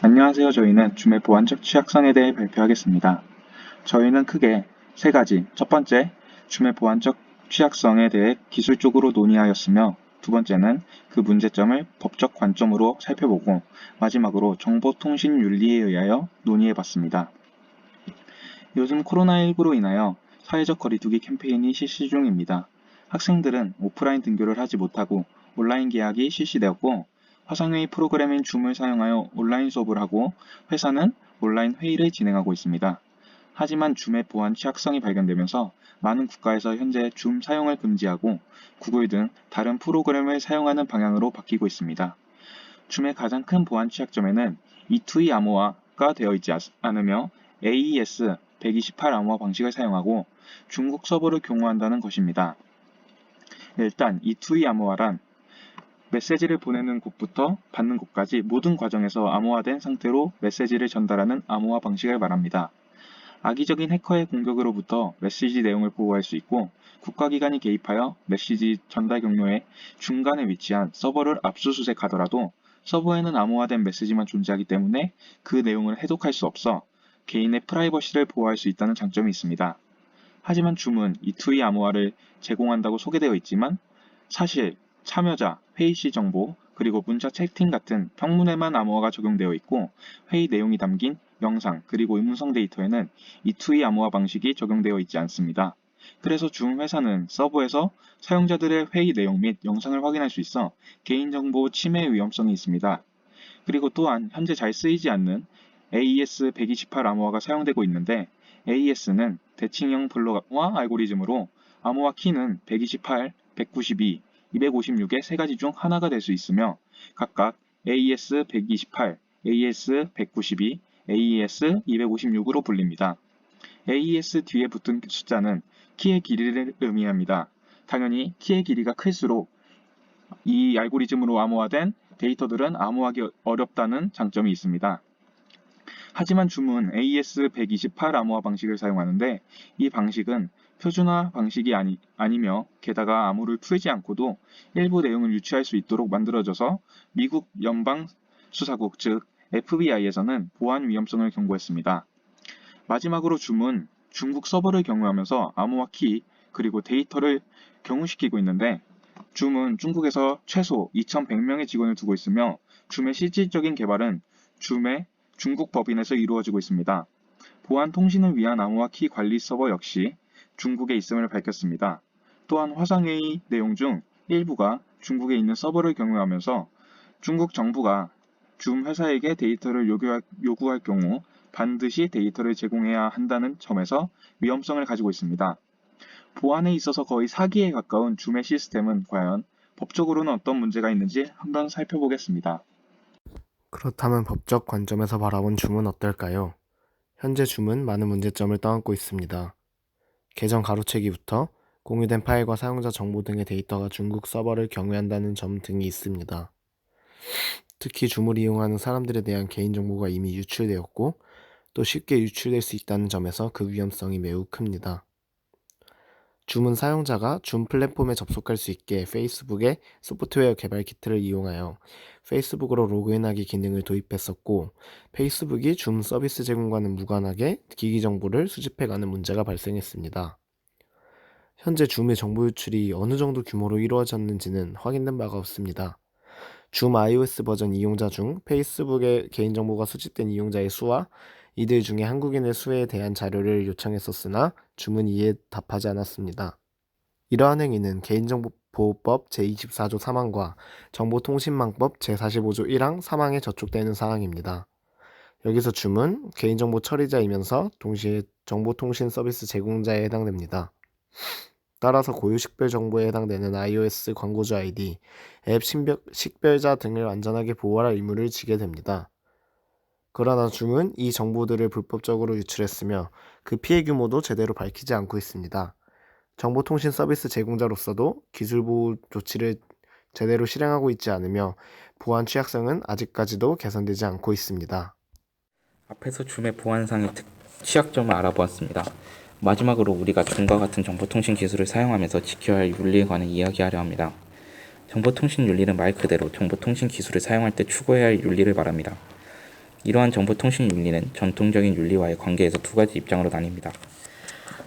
안녕하세요. 저희는 줌의 보안적 취약성에 대해 발표하겠습니다. 저희는 크게 세 가지, 첫 번째, 줌의 보안적 취약성에 대해 기술적으로 논의하였으며, 두 번째는 그 문제점을 법적 관점으로 살펴보고, 마지막으로 정보통신윤리에 의하여 논의해봤습니다. 요즘 코로나19로 인하여 사회적 거리두기 캠페인이 실시 중입니다. 학생들은 오프라인 등교를 하지 못하고 온라인 계약이 실시되었고, 화상회의 프로그램인 줌을 사용하여 온라인 수업을 하고 회사는 온라인 회의를 진행하고 있습니다. 하지만 줌의 보안 취약성이 발견되면서 많은 국가에서 현재 줌 사용을 금지하고 구글 등 다른 프로그램을 사용하는 방향으로 바뀌고 있습니다. 줌의 가장 큰 보안 취약점에는 E2E 암호화가 되어 있지 않으며 AES 128 암호화 방식을 사용하고 중국 서버를 경유한다는 것입니다. 일단 E2E 암호화란 메시지를 보내는 곳부터 받는 곳까지 모든 과정에서 암호화된 상태로 메시지를 전달하는 암호화 방식을 말합니다. 악의적인 해커의 공격으로부터 메시지 내용을 보호할 수 있고 국가기관이 개입하여 메시지 전달 경로의 중간에 위치한 서버를 압수수색하더라도 서버에는 암호화된 메시지만 존재하기 때문에 그 내용을 해독할 수 없어 개인의 프라이버시를 보호할 수 있다는 장점이 있습니다. 하지만 줌은 E2E 암호화를 제공한다고 소개되어 있지만 사실 참여자, 회의 시 정보, 그리고 문자 채팅 같은 평문에만 암호화가 적용되어 있고 회의 내용이 담긴 영상, 그리고 음성 데이터에는 E2E 암호화 방식이 적용되어 있지 않습니다. 그래서 줌 회사는 서버에서 사용자들의 회의 내용 및 영상을 확인할 수 있어 개인정보 침해 위험성이 있습니다. 그리고 또한 현재 잘 쓰이지 않는 AES 128 암호화가 사용되고 있는데 AES는 대칭형 블록화 알고리즘으로 암호화 키는 128, 192, 256의 세 가지 중 하나가 될 수 있으며 각각 AES 128, AES 192, AES 256으로 불립니다. AES 뒤에 붙은 숫자는 키의 길이를 의미합니다. 당연히 키의 길이가 클수록 이 알고리즘으로 암호화된 데이터들은 암호하기 어렵다는 장점이 있습니다. 하지만 줌은 AES 128 암호화 방식을 사용하는데 이 방식은 표준화 방식이 아니며 게다가 암호를 풀지 않고도 일부 내용을 유추할 수 있도록 만들어져서 미국 연방수사국 즉 FBI에서는 보안 위험성을 경고했습니다. 마지막으로 줌은 중국 서버를 경유하면서 암호화 키 그리고 데이터를 경유시키고 있는데 줌은 중국에서 최소 2,100명의 직원을 두고 있으며 줌의 실질적인 개발은 줌의 중국 법인에서 이루어지고 있습니다. 보안 통신을 위한 암호화 키 관리 서버 역시 중국에 있음을 밝혔습니다. 또한 화상회의 내용 중 일부가 중국에 있는 서버를 경유하면서 중국 정부가 줌 회사에게 데이터를 요구할 경우 반드시 데이터를 제공해야 한다는 점에서 위험성을 가지고 있습니다. 보안에 있어서 거의 사기에 가까운 줌의 시스템은 과연 법적으로는 어떤 문제가 있는지 한번 살펴보겠습니다. 그렇다면 법적 관점에서 바라본 줌은 어떨까요? 현재 줌은 많은 문제점을 떠안고 있습니다. 계정 가로채기부터 공유된 파일과 사용자 정보 등의 데이터가 중국 서버를 경유한다는 점 등이 있습니다. 특히 줌을 이용하는 사람들에 대한 개인정보가 이미 유출되었고 또 쉽게 유출될 수 있다는 점에서 그 위험성이 매우 큽니다. 줌은 사용자가 줌 플랫폼에 접속할 수 있게 페이스북의 소프트웨어 개발 키트를 이용하여 페이스북으로 로그인하기 기능을 도입했었고 페이스북이 줌 서비스 제공과는 무관하게 기기 정보를 수집해가는 문제가 발생했습니다. 현재 줌의 정보 유출이 어느 정도 규모로 이루어졌는지는 확인된 바가 없습니다. 줌 iOS 버전 이용자 중 페이스북의 개인정보가 수집된 이용자의 수와 이들 중에 한국인의 수에 대한 자료를 요청했었으나 줌은 이에 답하지 않았습니다. 이러한 행위는 개인정보보호법 제24조 3항과 정보통신망법 제45조 1항 3항에 저촉되는 사항입니다. 여기서 줌은 개인정보 처리자이면서 동시에 정보통신 서비스 제공자에 해당됩니다. 따라서 고유 식별 정보에 해당되는 iOS 광고주 아이디, 앱 식별자 등을 안전하게 보호할 의무를 지게 됩니다. 그러나 줌은 이 정보들을 불법적으로 유출했으며 그 피해 규모도 제대로 밝히지 않고 있습니다. 정보통신 서비스 제공자로서도 기술보호 조치를 제대로 실행하고 있지 않으며 보안 취약성은 아직까지도 개선되지 않고 있습니다. 앞에서 줌의 보안상의 취약점을 알아보았습니다. 마지막으로 우리가 줌과 같은 정보통신 기술을 사용하면서 지켜야 할 윤리에 관해 이야기하려 합니다. 정보통신 윤리는 말 그대로 정보통신 기술을 사용할 때 추구해야 할 윤리를 말합니다. 이러한 정보통신 윤리는 전통적인 윤리와의 관계에서 두 가지 입장으로 나뉩니다.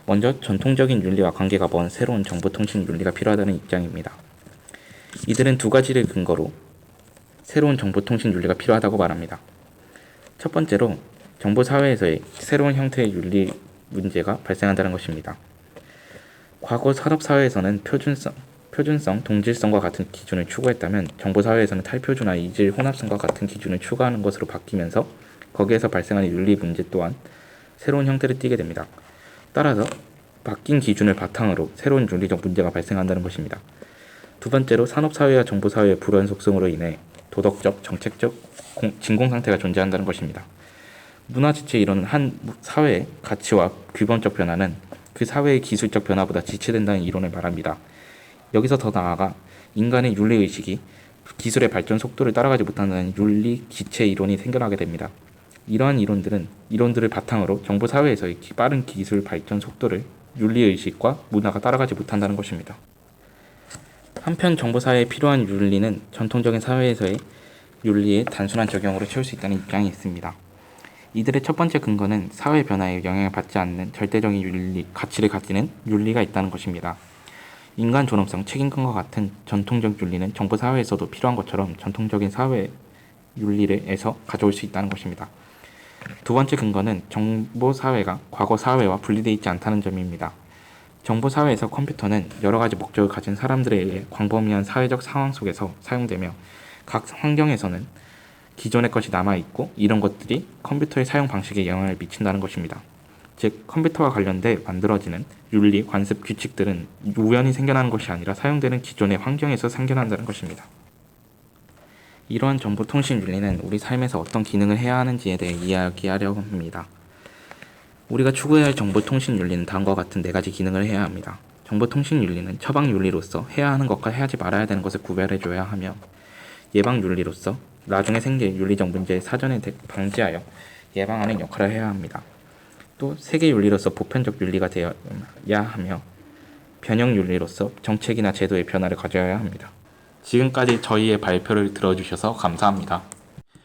먼저 전통적인 윤리와 관계가 먼 새로운 정보통신 윤리가 필요하다는 입장입니다. 이들은 두 가지를 근거로 새로운 정보통신 윤리가 필요하다고 말합니다. 첫 번째로 정보사회에서의 새로운 형태의 윤리 문제가 발생한다는 것입니다. 과거 산업사회에서는 표준성, 동질성과 같은 기준을 추구했다면 정보사회에서는 탈표준화, 이질, 혼합성과 같은 기준을 추구하는 것으로 바뀌면서 거기에서 발생하는 윤리 문제 또한 새로운 형태를 띠게 됩니다. 따라서 바뀐 기준을 바탕으로 새로운 윤리적 문제가 발생한다는 것입니다. 두 번째로 산업사회와 정보사회의 불안 속성으로 인해 도덕적, 정책적 진공상태가 존재한다는 것입니다. 문화 지체에 이르는 한 사회의 가치와 규범적 변화는 그 사회의 기술적 변화보다 지체된다는 이론을 말합니다. 여기서 더 나아가 인간의 윤리의식이 기술의 발전 속도를 따라가지 못한다는 윤리 기체 이론이 생겨나게 됩니다. 이러한 이론들을 바탕으로 정보사회에서의 빠른 기술 발전 속도를 윤리의식과 문화가 따라가지 못한다는 것입니다. 한편 정보사회에 필요한 윤리는 전통적인 사회에서의 윤리의 단순한 적용으로 채울 수 있다는 입장이 있습니다. 이들의 첫 번째 근거는 사회 변화에 영향을 받지 않는 절대적인 가치를 가지는 윤리가 있다는 것입니다. 인간 존엄성, 책임감과 같은 전통적 윤리는 정보사회에서도 필요한 것처럼 전통적인 사회 윤리에서 가져올 수 있다는 것입니다. 두 번째 근거는 정보사회가 과거 사회와 분리되어 있지 않다는 점입니다. 정보사회에서 컴퓨터는 여러 가지 목적을 가진 사람들에 의해 광범위한 사회적 상황 속에서 사용되며 각 환경에서는 기존의 것이 남아있고 이런 것들이 컴퓨터의 사용 방식에 영향을 미친다는 것입니다. 즉 컴퓨터와 관련돼 만들어지는 윤리, 관습, 규칙들은 우연히 생겨나는 것이 아니라 사용되는 기존의 환경에서 생겨난다는 것입니다. 이러한 정보통신 윤리는 우리 삶에서 어떤 기능을 해야 하는지에 대해 이야기하려고 합니다. 우리가 추구해야 할 정보통신 윤리는 다음과 같은 네 가지 기능을 해야 합니다. 정보통신 윤리는 처방 윤리로서 해야 하는 것과 해야지 말아야 되는 것을 구별해줘야 하며, 예방 윤리로서 나중에 생길 윤리적 문제를 사전에 방지하여 예방하는 역할을 해야 합니다. 또 세계 윤리로서 보편적 윤리가 되어야 하며, 변형 윤리로서 정책이나 제도의 변화를 가져야 합니다. 지금까지 저희의 발표를 들어주셔서 감사합니다.